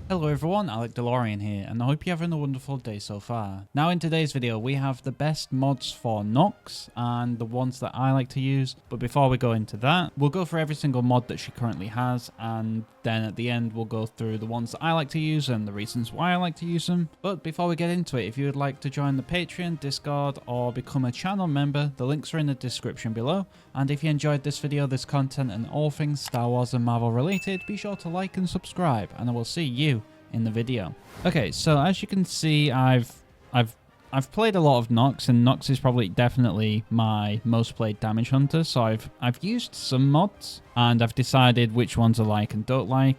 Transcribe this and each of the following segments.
Hello everyone, Alec DeLorean here, and I hope you're having a wonderful day so far. Now in today's video we have the best mods for Nox and the ones that I like to use, but before we go into that, we'll go for every single mod that she currently has, and then at the end we'll go through the ones that I like to use and the reasons why I like to use them. But before we get into it, if you would like to join the Patreon, Discord, or become a channel member, the links are in the description below, and if you enjoyed this video, this content, and all things Star Wars and Marvel related, be sure to like and subscribe, and I will see you in the video. Okay, so as you can see, I've played a lot of Nox, and Nox is probably definitely my most played damage hunter. So I've used some mods, and I've decided which ones I like and don't like.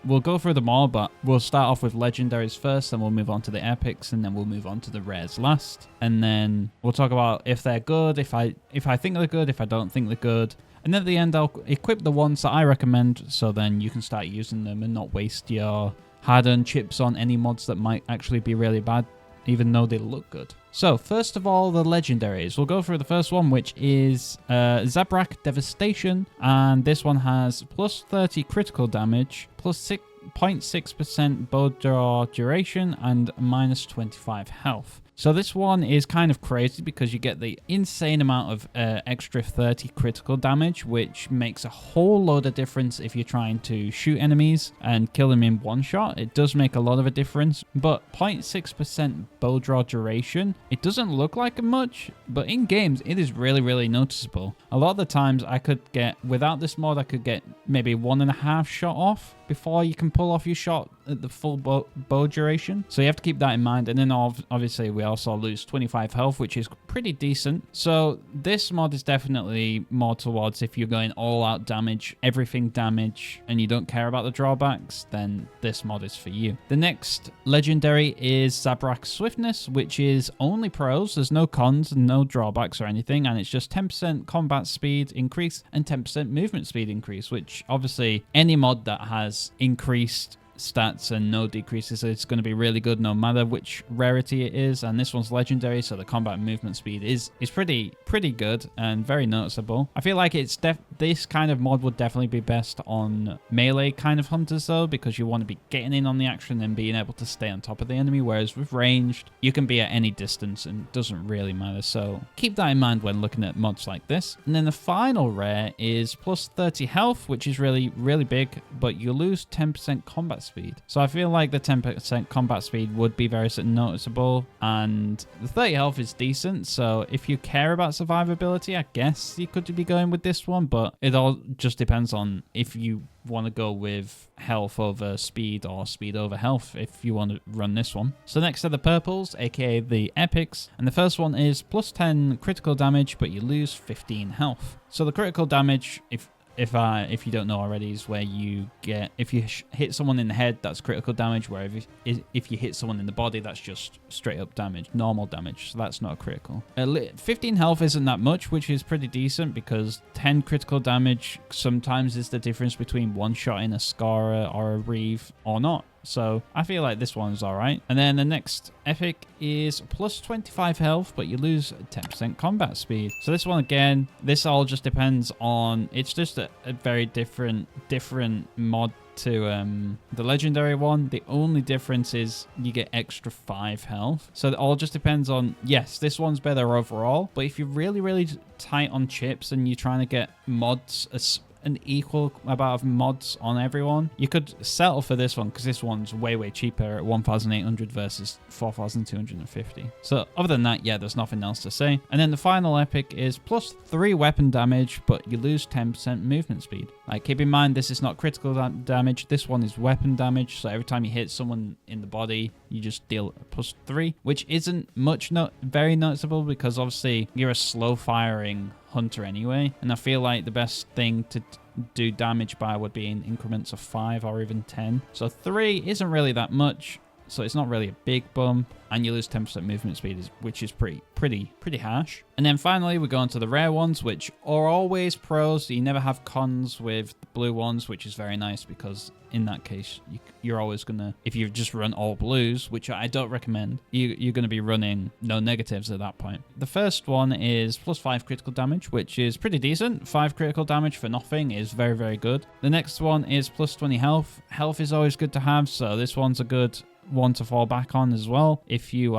We'll go through them all, but we'll start off with legendaries first, then we'll move on to the epics, and then we'll move on to the rares last. And then we'll talk about if they're good, if I think they're good, if I don't think they're good. And then at the end, I'll equip the ones that I recommend, so then you can start using them and not waste your hard-earned chips on any mods that might actually be really bad, even though they look good. So, first of all, the legendaries. We'll go through the first one, which is Zabrak Devastation, and this one has plus 30 critical damage, plus 0.6% bow draw duration, and minus 25 health. So this one is kind of crazy because you get the insane amount of extra 30 critical damage, which makes a whole load of difference if you're trying to shoot enemies and kill them in one shot. It does make a lot of a difference, but 0.6% bow draw duration, it doesn't look like much, but in games, it is really, really noticeable. A lot of the times I could get, without this mod, I could get maybe 1.5 shot off before you can pull off your shot at the full bow duration. So you have to keep that in mind. And then obviously we also lose 25 health, which is pretty decent. So this mod is definitely more towards if you're going all out damage, everything damage, and you don't care about the drawbacks, then this mod is for you. The next legendary is Zabrak Swiftness, which is only pros. There's no cons, no drawbacks or anything, and it's just 10% combat speed increase and 10% movement speed increase, which obviously any mod that has increased stats and no decreases, it's going to be really good no matter which rarity it is. And this one's legendary, so the combat and movement speed is pretty good and very noticeable. I feel like it's this kind of mod would definitely be best on melee kind of hunters though, because you want to be getting in on the action and being able to stay on top of the enemy, whereas with ranged you can be at any distance and it doesn't really matter. So keep that in mind when looking at mods like this. And then the final rare is plus 30 health, which is really big, but you lose 10% combat speed. So I feel like the 10% combat speed would be very noticeable, and the 30 health is decent. So if you care about survivability, I guess you could be going with this one, but it all just depends on if you want to go with health over speed or speed over health if you want to run this one. So next are the purples, aka the epics, and the first one is plus 10 critical damage, but you lose 15 health. So the critical damage, if you don't know already, is where you get, if you hit someone in the head, that's critical damage, where if you hit someone in the body, that's just straight up damage, normal damage, so that's not critical. 15 health isn't that much, which is pretty decent, because 10 critical damage sometimes is the difference between one shot in a Scara or a Reeve or not. So I feel like this one's alright. And then the next epic is plus 25 health, but you lose 10% combat speed. So this one, again, this all just depends on, it's just a very different mod to the legendary one. The only difference is you get extra 5 health. So it all just depends on, yes, this one's better overall, but if you're really tight on chips and you're trying to get mods, an equal amount of mods on everyone, you could settle for this one, because this one's way cheaper at 1,800 versus 4,250. So other than that, yeah, there's nothing else to say. And then the final epic is plus 3 weapon damage, but you lose 10% movement speed. Like, keep in mind, this is not critical damage, this one is weapon damage, so every time you hit someone in the body, you just deal plus 3, which isn't very noticeable, because obviously you're a slow firing hunter anyway, and I feel like the best thing to do damage by would be in increments of 5 or even 10. So 3 isn't really that much. so it's not really a big bump, and you lose 10% movement speed, which is pretty harsh. And then finally, we go on to the rare ones, which are always pros. You never have cons with the blue ones, which is very nice, because in that case, you're always gonna, if you just run all blues, which I don't recommend, you're gonna be running no negatives at that point. The first one is +5 critical damage, which is pretty decent. 5 critical damage for nothing is very, very good. The next one is +20 health. Health is always good to have, so this one's a good one to fall back on as well if you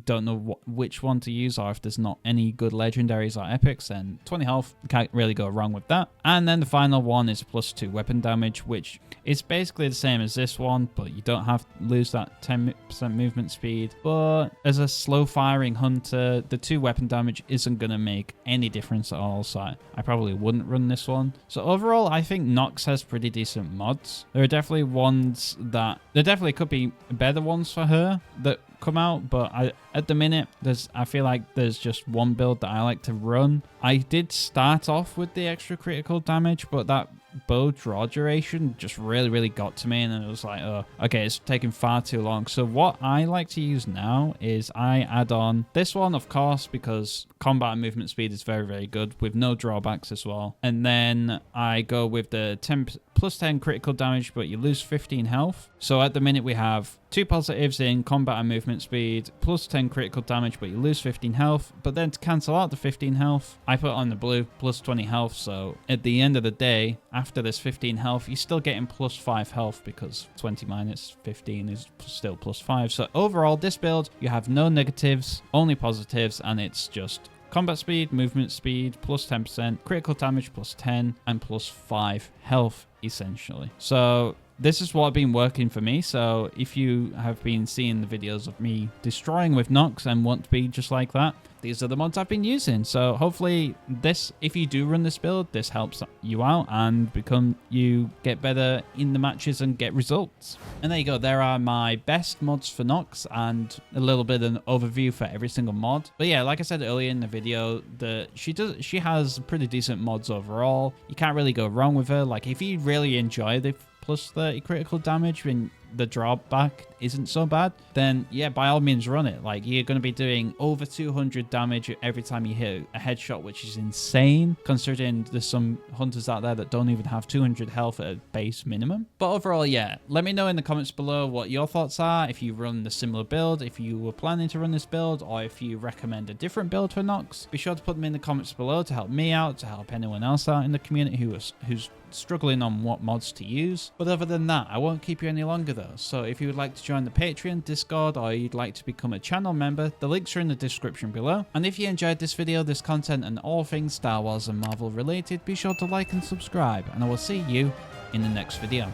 don't know which one to use, or if there's not any good legendaries or epics, then 20 health, can't really go wrong with that. And then the final one is +2 weapon damage, which is basically the same as this one, but you don't have to lose that 10% movement speed. But as a slow firing hunter, the 2 weapon damage isn't going to make any difference at all, so I probably wouldn't run this one. So overall, I think Nox has pretty decent mods. There are definitely ones that, there definitely could be better ones for her that come out, but at the minute I feel like there's just one build that I like to run. I did start off with the extra critical damage, but that bow draw duration just really got to me, and it was like, oh, okay, it's taking far too long. So what I like to use now is I add on this one, of course, because combat and movement speed is very good with no drawbacks as well. And then I go with the +10 critical damage, but you lose 15 health. So at the minute we have 2 positives in combat and movement speed, +10 critical damage, but you lose 15 health. But then to cancel out the 15 health, I put on the blue +20 health. So at the end of the day, after this 15 health, you're still getting +5 health, because 20 minus 15 is still +5. So overall, this build, you have no negatives, only positives, and it's just combat speed, movement speed, +10%, critical damage +10, and +5 health, essentially. So this is what has been working for me. So if you have been seeing the videos of me destroying with Nox and want to be just like that, these are the mods I've been using. So hopefully this, if you do run this build, this helps you out and you get better in the matches and get results. And there you go. There are my best mods for Nox and a little bit of an overview for every single mod. But yeah, like I said earlier in the video, she has pretty decent mods overall. You can't really go wrong with her. Like if you really enjoy the +30 critical damage and the drawback isn't so bad, then yeah, by all means run it. Like you're going to be doing over 200 damage every time you hit a headshot, which is insane considering there's some hunters out there that don't even have 200 health at a base minimum. But overall, yeah, let me know in the comments below what your thoughts are, if you run the similar build, if you were planning to run this build, or if you recommend a different build for Nox. Be sure to put them in the comments below to help me out, to help anyone else out in the community who's struggling on what mods to use. But other than that, I won't keep you any longer though. So if you would like to join the Patreon, Discord, or you'd like to become a channel member, the links are in the description below. And if you enjoyed this video, this content, and all things Star Wars and Marvel related, be sure to like and subscribe, and I will see you in the next video.